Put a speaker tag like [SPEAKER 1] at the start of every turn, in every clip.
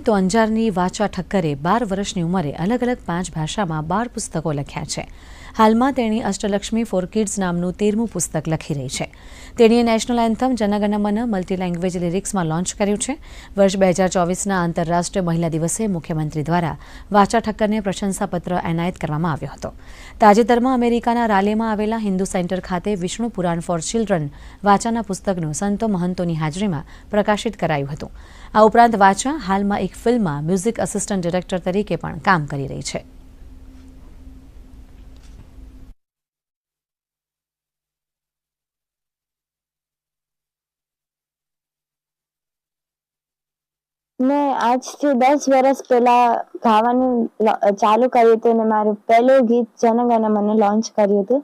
[SPEAKER 1] તો અંજારની વાચા ઠક્કરે 12 વર્ષની ઉંમરે અલગ અલગ 5 ભાષામાં 12 પુસ્તકો લખ્યા છે. હાલમાં તેણી અષ્ટલક્ષ્મી ફોર કિડ્સ નામનું 13મું પુસ્તક લખી રહી છે. તેણીએ નેશનલ એન્થમ જનગણ મન મલ્ટીલેંગ્વેજ લિરિક્સમાં લોન્ચ કર્યું છે. વર્ષ 2024ના આંતરરાષ્ટ્રીય મહિલા દિવસે મુખ્યમંત્રી દ્વારા વાચા ઠક્કરને પ્રશંસાપત્ર એનાયત કરવામાં આવ્યો હતો. તાજેતરમાં અમેરિકાના રાલેમાં આવેલા હિન્દુ સેન્ટર ખાતે વિષ્ણુ પુરાણ ફોર ચિલ્ડ્રન વાચાના પુસ્તકનું સંતો મહંતોની હાજરીમાં પ્રકાશિત કરાયું હતું. આ ઉપરાંત વાચા હાલમાં એક ફિલ્મમાં મ્યુઝિક અસિસ્ટન્ટ ડિરેક્ટર તરીકે પણ કામ કરી રહી છે.
[SPEAKER 2] મેં આજથી 10 વર્ષ પહેલા ગાવાનું ચાલુ કર્યું હતું અને મારું પહેલું ગીત જનગણ મને લોન્ચ કર્યું હતું,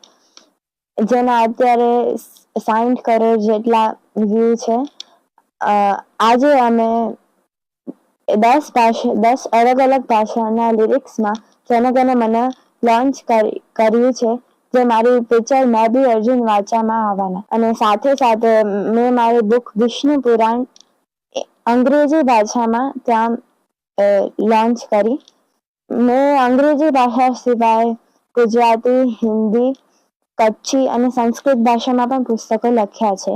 [SPEAKER 2] જેના અત્યારે 60 કરોડ જેટલા વ્યૂ છે. આજે અમે 10 અલગ અલગ ભાષાના લિરિક્સમાં જનગણ મને લોન્ચ કર્યું છે, જે મારી પિક્ચર મેં બી અર્જુન વાચામાં આવવાના. અને સાથે સાથે મેં મારી બુક વિષ્ણુ પુરાણ અંગ્રેજી ભાષામાં ત્યાં લોન્ચ કરી. મેં અંગ્રેજી ભાષા સિવાય ગુજરાતી, હિન્દી, કચ્છી અને સંસ્કૃત ભાષામાં પણ પુસ્તકો લખ્યા છે.